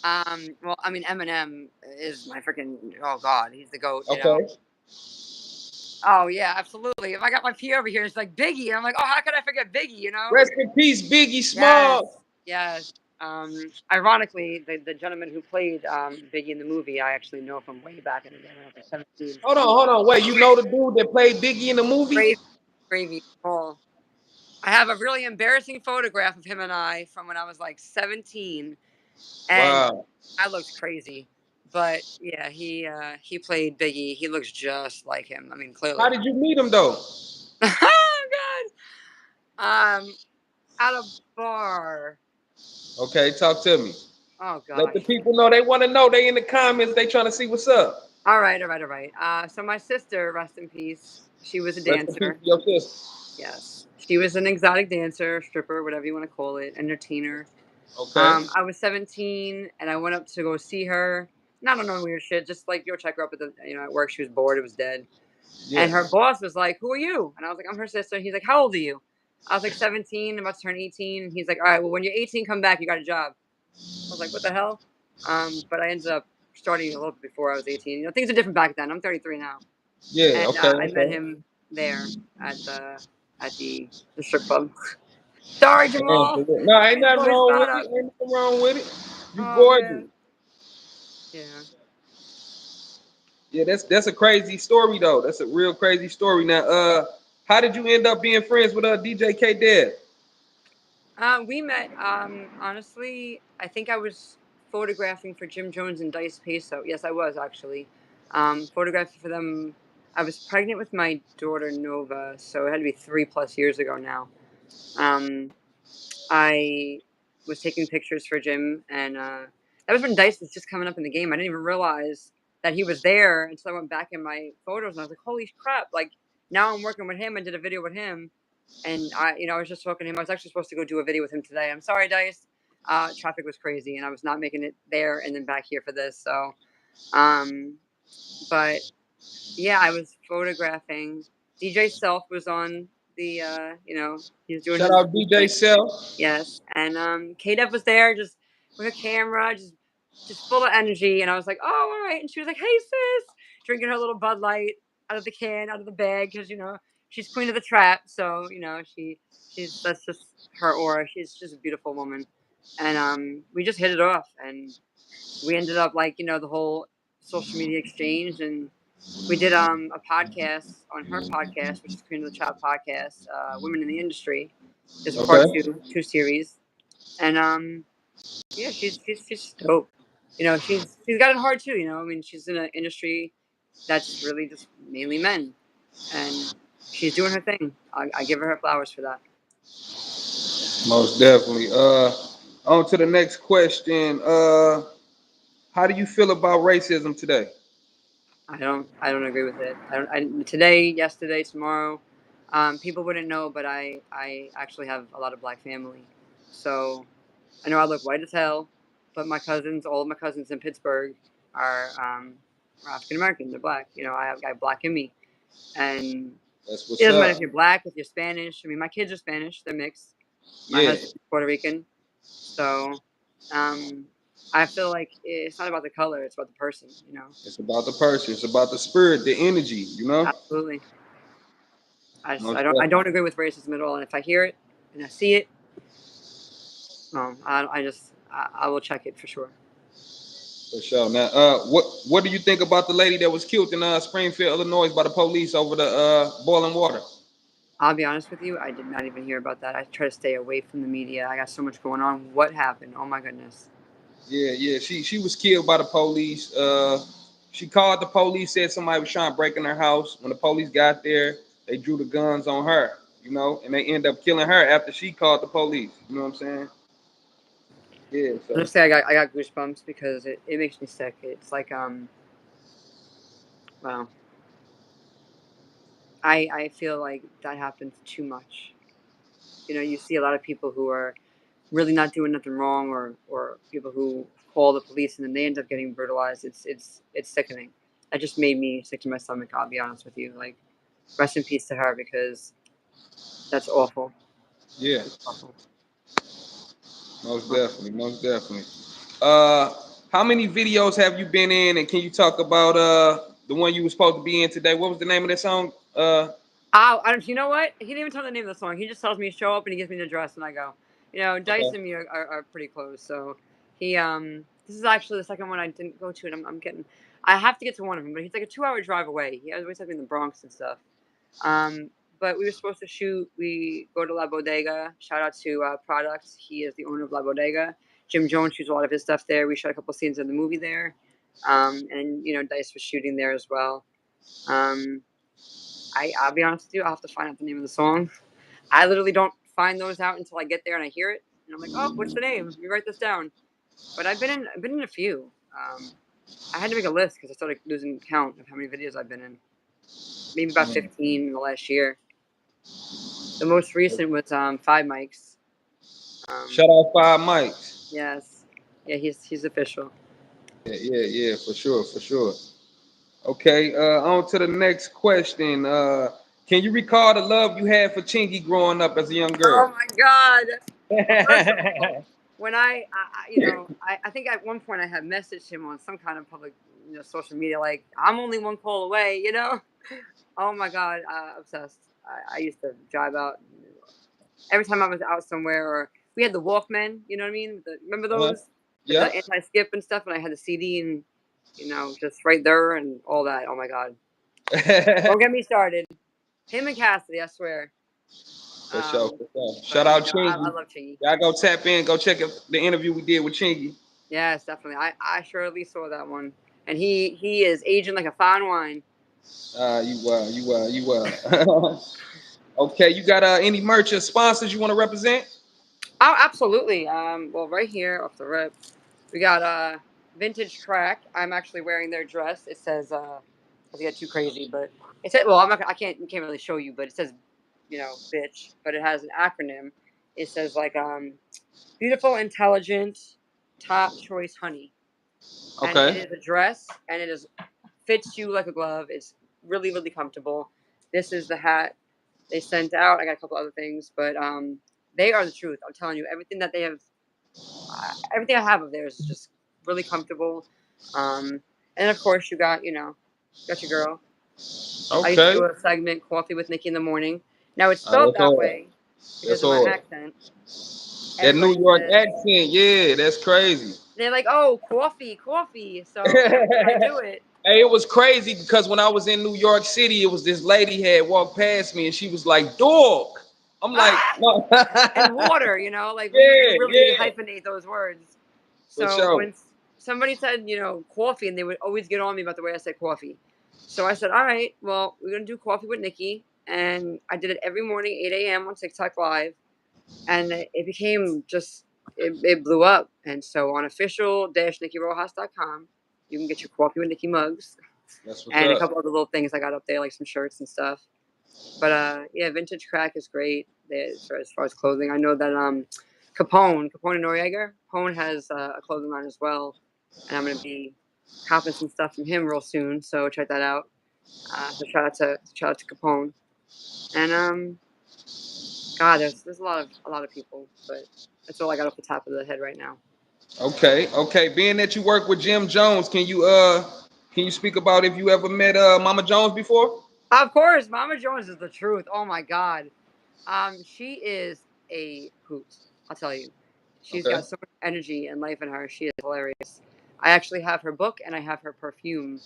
Well, I mean, Eminem is my freaking. Oh God, he's the goat. Okay. Oh yeah, absolutely. If I got my P over here, it's like Biggie. I'm like, oh, how could I forget Biggie? Rest in peace, Biggie Yes, Small. yes. Ironically, the gentleman who played Biggie in the movie, I actually know from way back in the day when I was 17. Hold on. Wait, you know the dude that played Biggie in the movie? Gravy, gravy. Oh, I have a really embarrassing photograph of him and I from when I was like 17, and Wow. I looked crazy. But yeah, he played Biggie. He looks just like him. I mean, How clearly. did you meet him though? Oh God. At a bar. Okay, talk to me. Oh Let the gosh. people know. They want to know. They in the comments. They trying to see what's up. All right, all right, all right. So my sister, rest in peace. She was a Rest in peace dancer. to your sister. Yes, she was an exotic dancer, stripper, whatever you want to call it, entertainer. Okay. I was 17, and I went up to go see her. Not on no weird shit, just like check her up at the at work. She was bored. It was dead. Yeah. And her boss was like, "Who are you?" And I was like, "I'm her sister." He's like, "How old are you?" I was like 17, about to turn 18. And he's like, "All right, well, when you're 18, come back. You got a job." I was like, "What the hell?" But I ended up starting a little bit before I was 18. Things are different back then. I'm 33 now, Yeah. and Okay. I met Okay. him there at the strip club. Sorry, Damn, Jamal. no, ain't His nothing voice wrong with got it. up. Ain't nothing wrong with it. You Oh gorgeous. man. Yeah. Yeah, that's a crazy story though. That's a real crazy story. Now, how did you end up being friends with DJ K Dad? We met. Honestly, I think I was photographing for Jim Jones and Dice Peso. Yes, I was actually. Photographing for them. I was pregnant with my daughter Nova, so it had to be 3+ years ago now. Um, I was taking pictures for Jim, and that was when Dice was just coming up in the game. I didn't even realize that he was there until I went back in my photos, and I was like, "Holy crap!" Like now I'm working with him. I did a video with him, and I was just talking to him. I was actually supposed to go do a video with him today. I'm sorry, Dice. Traffic was crazy, and I was not making it there and then back here for this. So, um, but yeah, I was photographing. DJ Self was on the, he was doing Shout his out DJ thing. Self. Yes, and K-Deb was there, just with her camera, just full of energy, and I was like, "Oh, all right." And she was like, "Hey, sis," drinking her little Bud Light out of the can, out of the bag, because she's queen of the trap. So she's that's just her aura. She's just a beautiful woman, and we just hit it off, and we ended up like the whole social media exchange, and we did a podcast on her podcast, which is Queen of the Trap podcast, Women in the Industry. Is a part Okay. two series, and yeah, she's dope. She's got it hard too. I mean, she's in an industry that's really just mainly men, and she's doing her thing. I give her flowers for that. Most definitely. On to the next question. How do you feel about racism today? I don't agree with it. Today, yesterday, tomorrow. People wouldn't know, but I actually have a lot of black family, so I know I look white as hell, but all of my cousins in Pittsburgh are African American. They're black. I have black in me, and That's it what's doesn't matter up. if you're black, if you're Spanish. I mean, my kids are Spanish. They're mixed. My Yeah. husband's Puerto Rican, so um, I feel like it's not about the color; it's about the person. It's about the person. It's about the spirit, the energy. Absolutely. I Most don't I definitely. don't agree with racism at all. And if I hear it and I see it, I will check it for sure. For sure. Now, what do you think about the lady that was killed in Springfield, Illinois, by the police over the boiling water? I'll be honest with you, I did not even hear about that. I try to stay away from the media. I got so much going on. What happened? Oh my goodness. Yeah, yeah. She was killed by the police. She called the police, said somebody was trying to break in her house. When the police got there, they drew the guns on her, and they end up killing her after she called the police. You know what I'm saying? Yeah. So Honestly, I got goosebumps because it makes me sick. It's like wow. I feel like that happens too much. You see a lot of people who are really not doing nothing wrong, or people who call the police and then they end up getting brutalized. It's sickening. That just made me sick to my stomach. I'll be honest with you. Like, rest in peace to her, because that's awful. Yeah, It's awful. most definitely, most definitely. Uh, how many videos have you been in, and can you talk about the one you were supposed to be in today? What was the name of that song? You know what? He didn't even tell the name of the song. He just tells me to show up and he gives me the address and I go. You know, Dice Okay. and me are pretty close. So this is actually the second one I didn't go to, and I'm getting. I have to get to one of them, but he's like a 2 hour drive away. He always has me in the Bronx and stuff. Um, but we were supposed to shoot. We go to La Bodega. Shout out to Products. He is the owner of La Bodega. Jim Jones shoots a lot of his stuff there. We shot a couple scenes in the movie there, and you know, Dice was shooting there as well. Um, I'll be honest with you. I'll have to find out the name of the song. I literally don't find those out until I get there and I hear it, and I'm like, oh, what's the name? Let me write this down. But I've been in a few. I had to make a list because I started losing count of how many videos I've been in. Maybe about 15 in the last year. The most recent was Five Mics. Shout out Five Mics. Yes, yeah, he's official. Yeah, yeah, yeah, for sure, for sure. Okay, on to the next question. Can you recall the love you had for Chingy growing up as a young Oh girl? my God! Well, first of all, when you know, I think at one point I had messaged him on some kind of public, you know, social media, like, I'm only one call away, you know. Oh my God, obsessed. I used to drive out every time I was out somewhere, or we had the Walkman. You know what I mean? Remember Uh-huh. those with Yeah. the anti-skip and stuff? And I had the CD and, you know, just right there and all that. Oh my God, don't get me started. Him and Cassidy, I swear. For sure, for sure. Shout But you out know, I Chingy. love Chingy. Y'all go tap in, go check out the interview we did with Chingy. Yes, definitely. I surely saw that one, and he is aging like a fine wine. You Okay, you got any merch or sponsors you want to represent? Oh, absolutely. Well, right here off the rip, we got vintage crack. I'm actually wearing their dress. It says I get too crazy, but it said, well, I'm not. I can't really show you, but it says, you know, bitch, but it has an acronym. It says like beautiful, intelligent, top choice honey, and it Okay. is a dress, and it is fits you like a glove. It's really really comfortable. This is the hat they sent out. I got a couple other things, but they are the truth. I'm telling you, everything that they have, everything I have of theirs is just really comfortable. And of course, you know, got your girl. I used to Okay. do a segment, Coffee with Nikki in the morning. Now it's spelled That's that hard. way because That's of my hard. accent. That New Everybody York says, accent, yeah, that's crazy. they're like, "Oh, coffee, coffee." So every time I Hey, do it, it was crazy because when I was in New York City, it was this lady had walked past me and she was like, "Dog." I'm like, ah, no. and water, you know, like we Yeah, really yeah, hyphenate those words. for So sure. when somebody said, you know, coffee, and they would always get on me about the way I said coffee. So I said, all right, well, we're gonna do coffee with Nikki, and I did it every morning, 8 a.m. on TikTok Live, and it became just it blew up. And so on official-nikkirojas.com, you can get your coffee with Nikki mugs That's what's and a up. couple other little things I got up there, like some shirts and stuff. But yeah, vintage crack is great as far as clothing. I know that Capone and Noriega, Capone has a clothing line as well, and I'm gonna be copping some stuff from him real soon. So check that out. So shout out to Capone, and God, there's a lot of people, but that's all I got off the top of the head right now. Okay, okay. Being that you work with Jim Jones, can you speak about if you ever met Mama Jones before? Of course, Mama Jones is the truth. Oh my God. She is a hoot. I'll tell you. She's Okay. got so much energy and life in her. She is hilarious. I actually have her book and I have her perfume,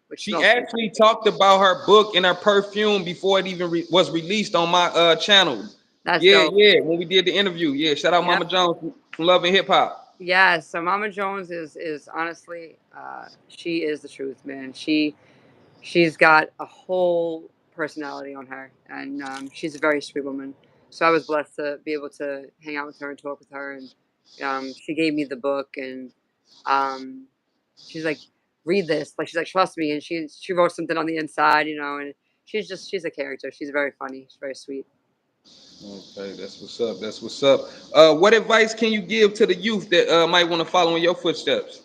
which She smells actually fantastic. talked about her book and her perfume before it even was released on my channel. That's Yeah, dope. yeah. When we did the interview, yeah. Shout out Mama Yep. Jones from Love and Hip Hop. Yes. So Mama Jones is honestly, she is the truth, man. She's got a whole personality on her, and she's a very sweet woman. So I was blessed to be able to hang out with her and talk with her, and she gave me the book, and um, she's like, "Read this." Like she's like, "Trust me," and she wrote something on the inside, you know, and she's a character. She's very funny. She's very sweet. Okay, that's what's up. That's what's up. What advice can you give to the youth that might want to follow in your footsteps?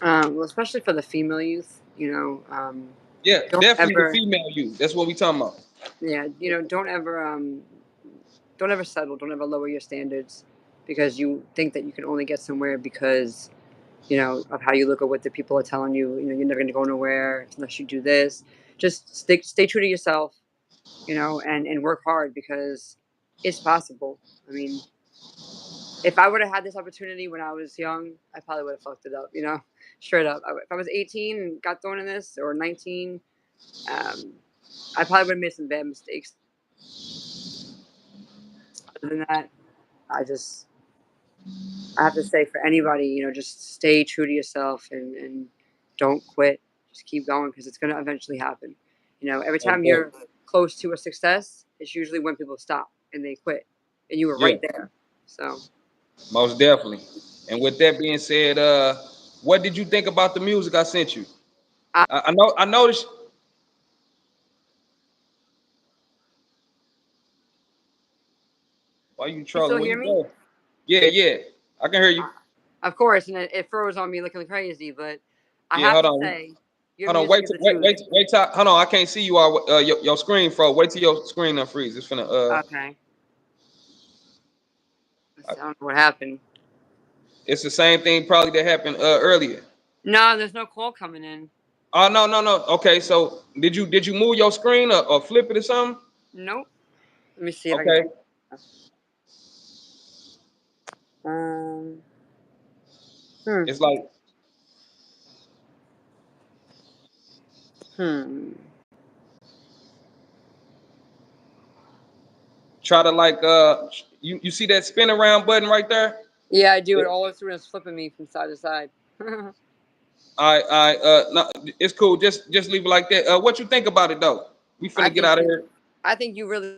Well, especially for the female youth, Yeah, don't definitely the ever, female youth. That's what we talking about. yeah, don't ever settle, don't ever lower your standards because you think that you can only get somewhere because of how you look or what the people are telling you. You're never going to go nowhere unless you do this. Just stay true to yourself, and work hard because it's possible. I mean, if I would have had this opportunity when I was young, I probably would have fucked it up, straight up. If I was 18 and got thrown in this, or 19, um, I probably would have made some bad mistakes. Other than that, I just I have to say for anybody, just stay true to yourself and don't quit. Just keep going because it's going to eventually happen. Every time Okay. you're close to a success, it's usually when people stop and they quit, and you were Yeah, right there. So most definitely. And with that being said, what did you think about the music I sent you? I, I noticed. Why you you trolling? still Where hear you me? go? Yeah, yeah. I can hear you. Of course, and it froze on me looking crazy. But I Yeah, have hold to on. say, your Hold on. music Wait, is the wait, truth. wait, wait. Hold on. I can't see you all. Your screen froze. Wait till your screen unfreeze. It's finna. Okay, I don't know what happened. It's the same thing probably that happened earlier. No, there's no call coming in. Oh no, no, no. Okay, so did you move your screen or flip it or something? Nope. Let me see if I can. Okay. Um. Hmm. It's like Hmm. try to like you see that spin around button right there? Yeah, I do it It, all the way through, and it's flipping me from side to side. I no, it's cool. Just leave it like that. What you think about it though? We I finna get think out of you, here. I think you really,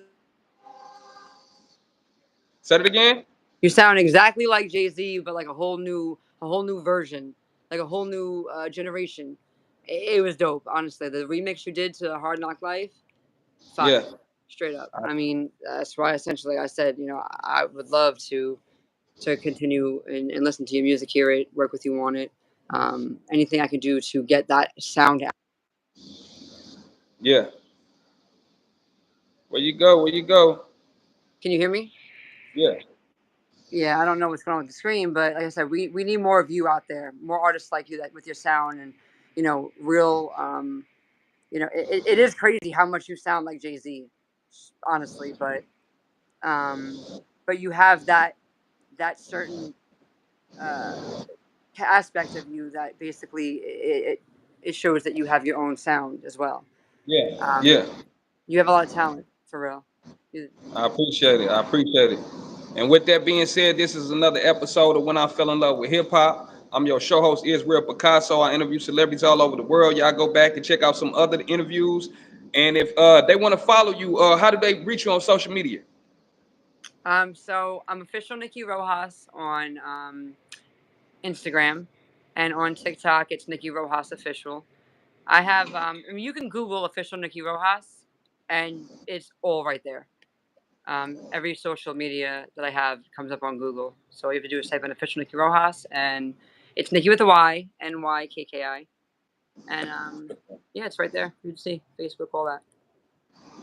Said it again. you sound exactly like Jay Z, but like a whole new version, like a whole new generation. It was dope, honestly. The remix you did to Hard Knock Life, Yeah. fire, straight up. I mean, that's why essentially I said, I would love to continue and listen to your music, hear it, work with you on it. Anything I can do to get that sound out. Yeah. Where you go? Where you go? Can you hear me? Yeah. Yeah, I don't know what's going on with the screen, but like I said, we need more of you out there, more artists like you that with your sound and real. It is crazy how much you sound like Jay Z, honestly, but you have that certain uh, aspect of you that basically it shows that you have your own sound as well. Yeah. Um, Yeah. you have a lot of talent for real. You- I appreciate it. I appreciate it. And with that being said, this is another episode of When I Fell in Love with Hip Hop. I'm your show host, Israel Picasso. I interview celebrities all over the world. Y'all go back and check out some other interviews. And if they want to follow you, how do they reach you on social media? so I'm official Nikki Rojas on Instagram, and on TikTok it's Nikki Rojas official. I have I mean, you can Google official Nikki Rojas, and it's all right there. Every social media that I have comes up on Google. So all you have to do is type in official Nikki Rojas, and it's Nikki with a Y, NYKKI, and yeah, it's right there. You can see Facebook, all that.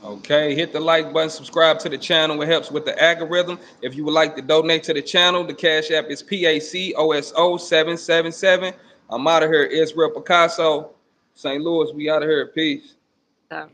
Okay, hit the like button, subscribe to the channel. It helps with the algorithm. If you would like to donate to the channel, the Cash App is PACOSO777. I'm out of here, Israel Picasso, St. Louis. We out of here. Peace. So